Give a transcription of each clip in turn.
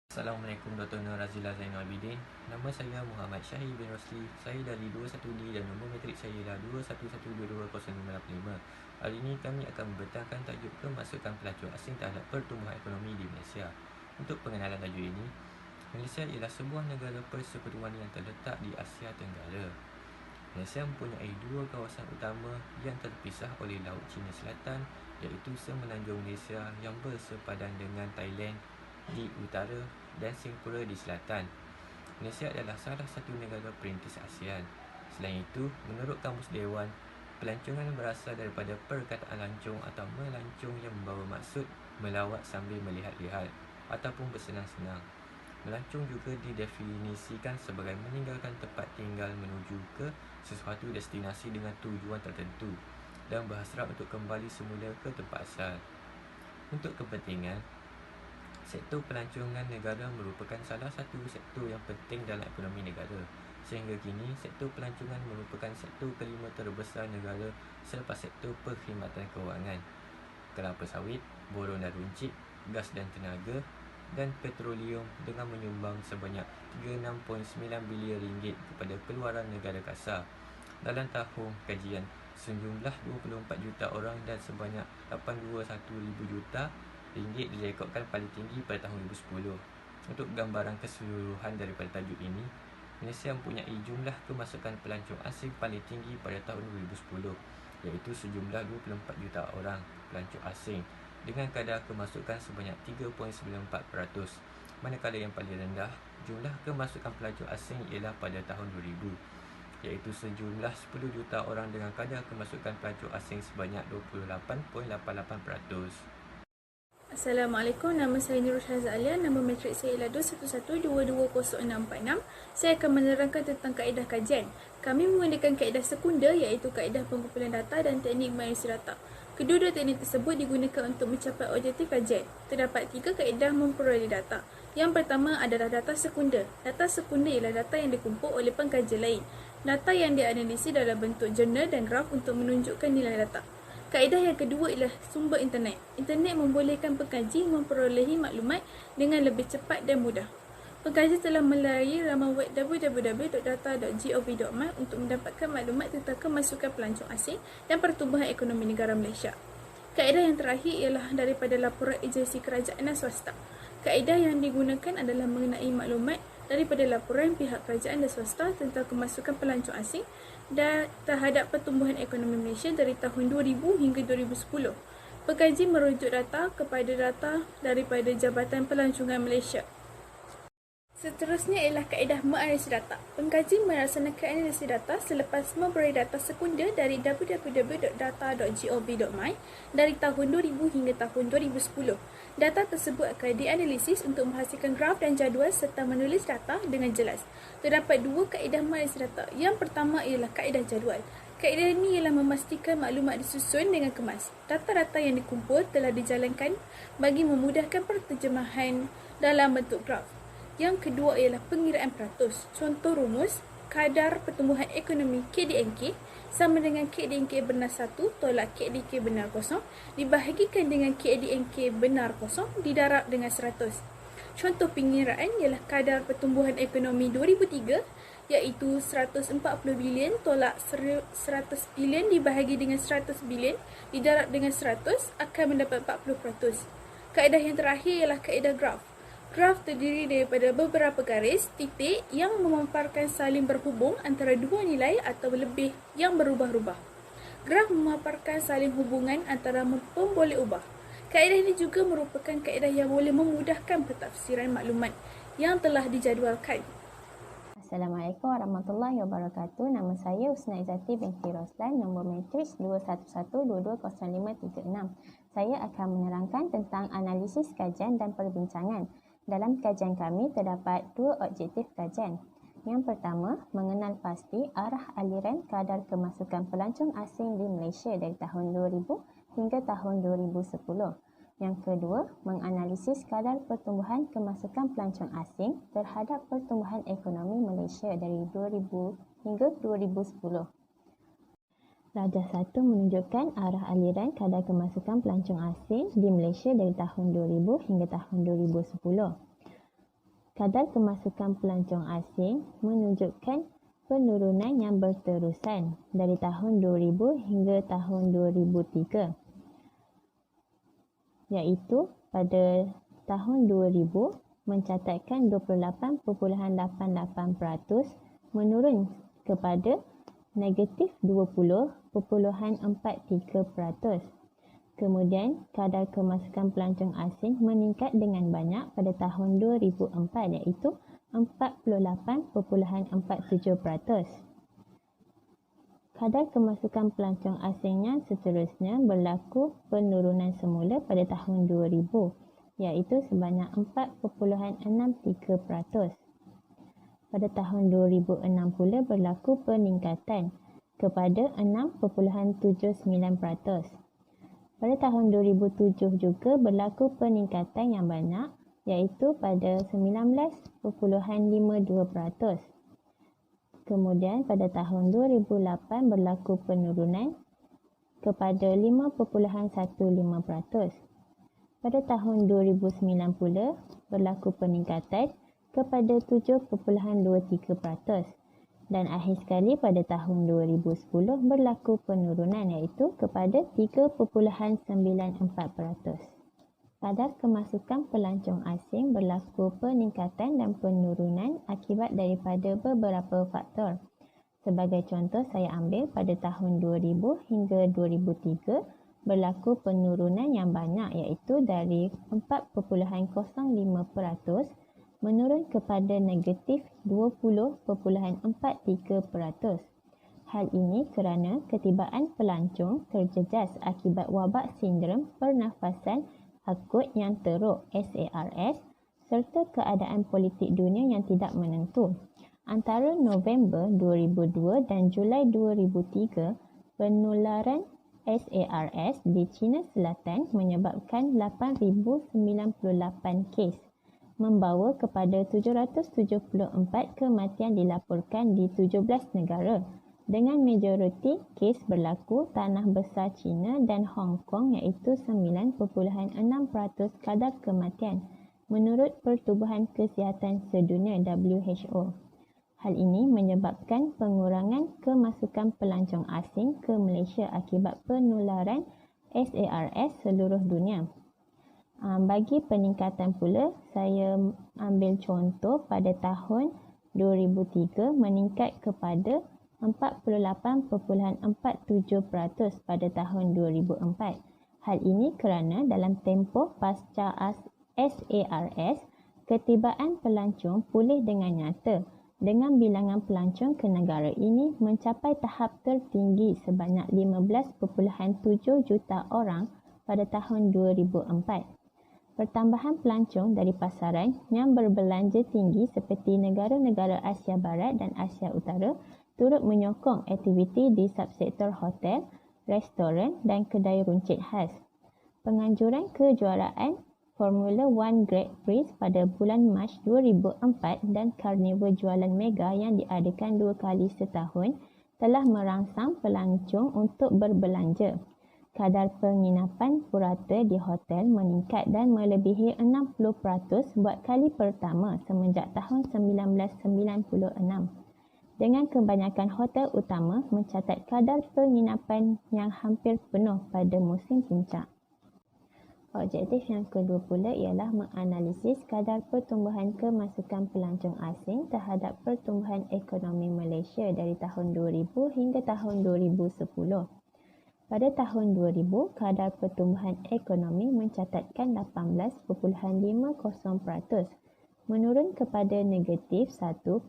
Assalamualaikum Dr. Nur Razila Zainal Abidin. Nama saya Muhammad Syahid bin Rosli. Saya dari 21D dan nombor matrik saya ialah 21122085. Hari ini kami akan membentangkan tajuk kemasukan pelancong asing terhadap pertumbuhan ekonomi di Malaysia. Untuk pengenalan tajuk ini, Malaysia ialah sebuah negara persekutuan yang terletak di Asia Tenggara. Malaysia mempunyai dua kawasan utama yang terpisah oleh Laut Cina Selatan, iaitu Semenanjung Malaysia yang bersepadan dengan Thailand di utara dan Singapura di selatan. Malaysia adalah salah satu negara perintis ASEAN. Selain itu, menurut Kamus Dewan, pelancongan berasal daripada perkataan lancong atau melancong yang membawa maksud melawat sambil melihat-lihat ataupun bersenang-senang. Melancong juga didefinisikan sebagai meninggalkan tempat tinggal menuju ke sesuatu destinasi dengan tujuan tertentu dan berhasrat untuk kembali semula ke tempat asal. Untuk kepentingan, sektor pelancongan negara merupakan salah satu sektor yang penting dalam ekonomi negara. Sehingga kini, sektor pelancongan merupakan sektor kelima terbesar negara selepas sektor perkhidmatan kewangan, kelapa sawit, boron dan runcit, gas dan tenaga dan petroleum dengan menyumbang sebanyak 36.9 bilion ringgit kepada keluaran negara kasar. Dalam tahun kajian, sejumlah 24 juta orang dan sebanyak 821,000 juta ringgit direkodkan paling tinggi pada tahun 2010. Untuk gambaran keseluruhan daripada tajuk ini, Malaysia mempunyai jumlah kemasukan pelancong asing paling tinggi pada tahun 2010, iaitu sejumlah 24 juta orang pelancong asing dengan kadar kemasukan sebanyak 3.94%, manakala yang paling rendah jumlah kemasukan pelancong asing ialah pada tahun 2000, iaitu sejumlah 10 juta orang dengan kadar kemasukan pelancong asing sebanyak 28.88%. Assalamualaikum, nama saya Nurul Syahzad Alia, nombor matrik saya ialah 211222046. Saya akan menerangkan tentang kaedah kajian. Kami menggunakan kaedah sekunder iaitu kaedah pengumpulan data dan teknik menganalisis data. Kedua-dua teknik tersebut digunakan untuk mencapai objektif kajian. Terdapat 3 kaedah memperoleh data. Yang pertama adalah data sekunder. Data sekunder ialah data yang dikumpul oleh pengkaji lain. Data yang dianalisis dalam bentuk jurnal dan graf untuk menunjukkan nilai data. Kaedah yang kedua ialah sumber internet. Internet membolehkan pengkaji memperolehi maklumat dengan lebih cepat dan mudah. Pengkaji telah melayari laman web www.data.gov.my untuk mendapatkan maklumat tentang kemasukan pelancong asing dan pertumbuhan ekonomi negara Malaysia. Kaedah yang terakhir ialah daripada laporan agensi kerajaan dan swasta. Kaedah yang digunakan adalah mengenai maklumat daripada laporan pihak kerajaan dan swasta tentang kemasukan pelancong asing dan terhadap pertumbuhan ekonomi Malaysia dari tahun 2000 hingga 2010. Pengkaji merujuk data kepada data daripada Jabatan Pelancongan Malaysia. Seterusnya ialah kaedah menganalisis data. Pengkaji melaksanakan analisis data selepas memperoleh data sekunder dari www.data.gov.my dari tahun 2000 hingga tahun 2010. Data tersebut akan dianalisis untuk menghasilkan graf dan jadual serta menulis data dengan jelas. Terdapat 2 kaedah menganalisis data. Yang pertama ialah kaedah jadual. Kaedah ini ialah memastikan maklumat disusun dengan kemas. Data-data yang dikumpul telah dijalankan bagi memudahkan penterjemahan dalam bentuk graf. Yang kedua ialah pengiraan peratus. Contoh rumus, kadar pertumbuhan ekonomi KDNK sama dengan KDNK benar 1 tolak KDNK benar 0 dibahagikan dengan KDNK benar 0 didarab dengan 100. Contoh pengiraan ialah kadar pertumbuhan ekonomi 2003 iaitu 140 bilion tolak 100 bilion dibahagi dengan 100 bilion didarab dengan 100 akan mendapat 40%. Kaedah yang terakhir ialah kaedah graf. Graf terdiri daripada beberapa garis, titik yang memaparkan saling berhubung antara dua nilai atau lebih yang berubah-ubah. Graf memaparkan saling hubungan antara pemboleh ubah. Kaedah ini juga merupakan kaedah yang boleh memudahkan pentafsiran maklumat yang telah dijadualkan. Assalamualaikum warahmatullahi wabarakatuh. Nama saya Husna Izzati binti Roslan, nombor matrik 211220536. Saya akan menerangkan tentang analisis kajian dan perbincangan. Dalam kajian kami terdapat 2 objektif kajian. Yang pertama, mengenal pasti arah aliran kadar kemasukan pelancong asing di Malaysia dari tahun 2000 hingga tahun 2010. Yang kedua, menganalisis kadar pertumbuhan kemasukan pelancong asing terhadap pertumbuhan ekonomi Malaysia dari 2000 hingga 2010. Rajah 1 menunjukkan arah aliran kadar kemasukan pelancong asing di Malaysia dari tahun 2000 hingga tahun 2010. Kadar kemasukan pelancong asing menunjukkan penurunan yang berterusan dari tahun 2000 hingga tahun 2003, iaitu pada tahun 2000 mencatatkan 28.88% menurun kepada negatif 20.43%. Kemudian, kadar kemasukan pelancong asing meningkat dengan banyak pada tahun 2004 iaitu 48.47%. Kadar kemasukan pelancong asingnya seterusnya berlaku penurunan semula pada tahun 2000 iaitu sebanyak 4.63%. Pada tahun 2006 pula berlaku peningkatan kepada 6.79%. Pada tahun 2007 juga berlaku peningkatan yang banyak iaitu pada 19.52%. Kemudian pada tahun 2008 berlaku penurunan kepada 5.15%. Pada tahun 2009 pula berlaku peningkatan kepada 7.23%. Dan akhir sekali pada tahun 2010 berlaku penurunan iaitu kepada 3.94%. Kadar kemasukan pelancong asing berlaku peningkatan dan penurunan akibat daripada beberapa faktor. Sebagai contoh, saya ambil pada tahun 2000 hingga 2003 berlaku penurunan yang banyak iaitu dari 4.05% menurun kepada negatif 20.43%. Hal ini kerana ketibaan pelancong terjejas akibat wabak sindrom pernafasan akut yang teruk SARS serta keadaan politik dunia yang tidak menentu. Antara November 2002 dan Julai 2003, penularan SARS di China Selatan menyebabkan 8,098 kes, membawa kepada 774 kematian dilaporkan di 17 negara, dengan majoriti kes berlaku tanah besar China dan Hong Kong iaitu 9.6% kadar kematian menurut Pertubuhan Kesihatan Sedunia WHO. Hal ini menyebabkan pengurangan kemasukan pelancong asing ke Malaysia akibat penularan SARS seluruh dunia. Bagi peningkatan pula, saya ambil contoh pada tahun 2003 meningkat kepada 48.47% pada tahun 2004. Hal ini kerana dalam tempoh pasca SARS, ketibaan pelancong pulih dengan nyata dengan bilangan pelancong ke negara ini mencapai tahap tertinggi sebanyak 15.7 juta orang pada tahun 2004. Pertambahan pelancong dari pasaran yang berbelanja tinggi seperti negara-negara Asia Barat dan Asia Utara turut menyokong aktiviti di subsektor hotel, restoran dan kedai runcit khas. Penganjuran kejuaraan Formula 1 Grand Prix pada bulan Mac 2004 dan karnival jualan mega yang diadakan 2 kali setahun telah merangsang pelancong untuk berbelanja. Kadar penginapan purata di hotel meningkat dan melebihi 60% buat kali pertama semenjak tahun 1996. Dengan kebanyakan hotel utama mencatat kadar penginapan yang hampir penuh pada musim puncak. Objektif yang kedua pula ialah menganalisis kadar pertumbuhan kemasukan pelancong asing terhadap pertumbuhan ekonomi Malaysia dari tahun 2000 hingga tahun 2010. Pada tahun 2000, kadar pertumbuhan ekonomi mencatatkan 18.50%, menurun kepada negatif 1.07%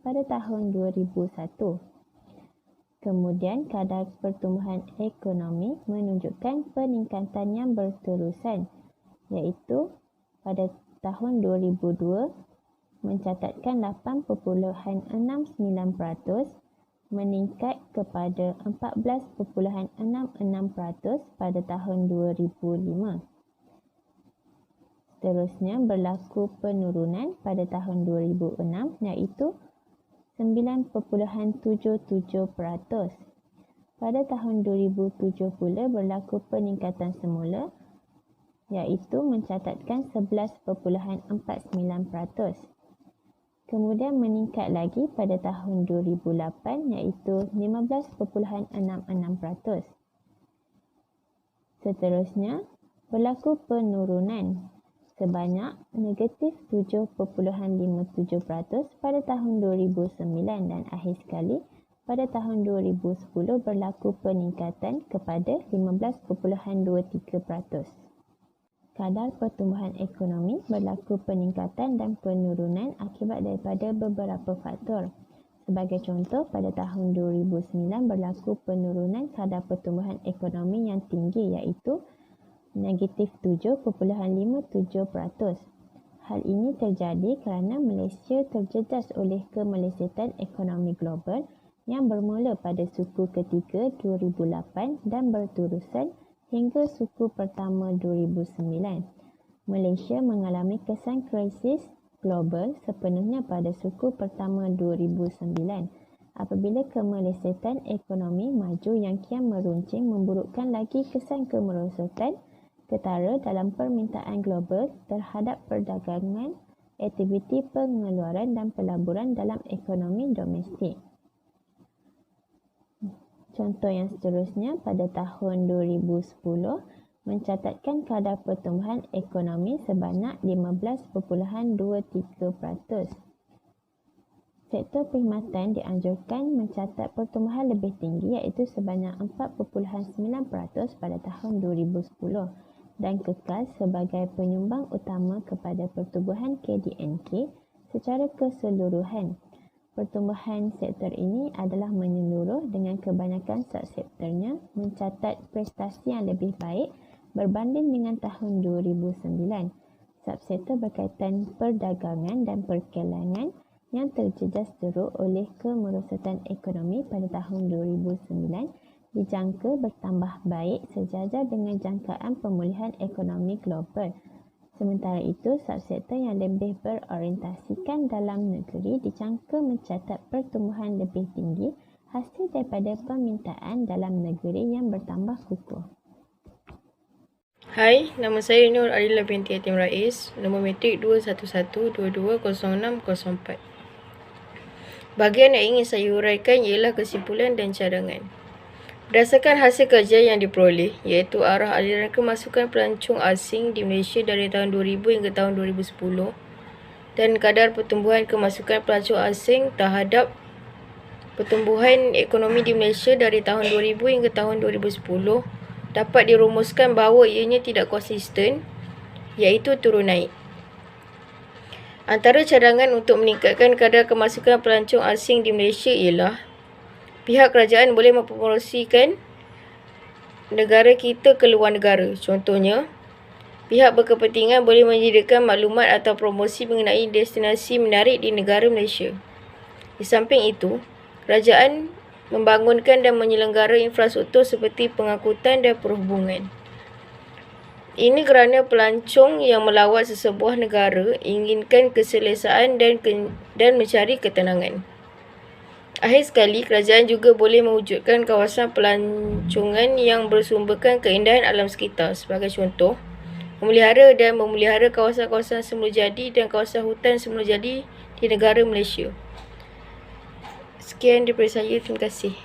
pada tahun 2001. Kemudian, kadar pertumbuhan ekonomi menunjukkan peningkatan yang berterusan, iaitu pada tahun 2002 mencatatkan 8.69%, meningkat kepada 14.66% pada tahun 2005. Seterusnya berlaku penurunan pada tahun 2006 iaitu 9.77%. Pada tahun 2007 pula berlaku peningkatan semula iaitu mencatatkan 11.49%. Kemudian meningkat lagi pada tahun 2008 iaitu 15.66%. Seterusnya, berlaku penurunan sebanyak negatif 7.57% pada tahun 2009 dan akhir sekali pada tahun 2010 berlaku peningkatan kepada 15.23%. Kadar pertumbuhan ekonomi berlaku peningkatan dan penurunan akibat daripada beberapa faktor. Sebagai contoh, pada tahun 2009 berlaku penurunan kadar pertumbuhan ekonomi yang tinggi iaitu negatif 7.57%. Hal ini terjadi kerana Malaysia terjejas oleh kemelesetan ekonomi global yang bermula pada suku ketiga 2008 dan berterusan hingga suku pertama 2009. Malaysia mengalami kesan krisis global sepenuhnya pada suku pertama 2009 apabila kemelesetan ekonomi maju yang kian meruncing memburukkan lagi kesan kemerosotan ketara dalam permintaan global terhadap perdagangan, aktiviti pengeluaran dan pelaburan dalam ekonomi domestik. Contoh yang seterusnya, pada tahun 2010 mencatatkan kadar pertumbuhan ekonomi sebanyak 15.23%. Sektor perkhidmatan dianjurkan mencatat pertumbuhan lebih tinggi iaitu sebanyak 4.9% pada tahun 2010 dan kekal sebagai penyumbang utama kepada pertumbuhan KDNK secara keseluruhan. Pertumbuhan sektor ini adalah menyeluruh dengan kebanyakan subsektornya mencatat prestasi yang lebih baik berbanding dengan tahun 2009. Subsektor berkaitan perdagangan dan perkelangan yang terjejas teruk oleh kemerosotan ekonomi pada tahun 2009 dijangka bertambah baik sejajar dengan jangkaan pemulihan ekonomi global. Sementara itu, subsektor yang lebih berorientasikan dalam negeri dijangka mencatat pertumbuhan lebih tinggi hasil daripada permintaan dalam negeri yang bertambah kukuh. Hai, nama saya Nur Adila binti Yatim Rais, nombor matrik 211220604. Bahagian yang ingin saya huraikan ialah kesimpulan dan cadangan. Berdasarkan hasil kajian yang diperoleh, iaitu arah aliran kemasukan pelancong asing di Malaysia dari tahun 2000 hingga tahun 2010 dan kadar pertumbuhan kemasukan pelancong asing terhadap pertumbuhan ekonomi di Malaysia dari tahun 2000 hingga tahun 2010, dapat dirumuskan bahawa ianya tidak konsisten, iaitu turun naik. Antara cadangan untuk meningkatkan kadar kemasukan pelancong asing di Malaysia ialah pihak kerajaan boleh mempromosikan negara kita ke luar negara. Contohnya, pihak berkepentingan boleh menyediakan maklumat atau promosi mengenai destinasi menarik di negara Malaysia. Di samping itu, kerajaan membangunkan dan menyelenggara infrastruktur seperti pengangkutan dan perhubungan. Ini kerana pelancong yang melawat sesebuah negara inginkan keselesaan dan mencari ketenangan. Akhir sekali, kerajaan juga boleh mewujudkan kawasan pelancongan yang bersumberkan keindahan alam sekitar. Sebagai contoh, memelihara kawasan-kawasan semula jadi dan kawasan hutan semula jadi di negara Malaysia. Sekian daripada saya. Terima kasih.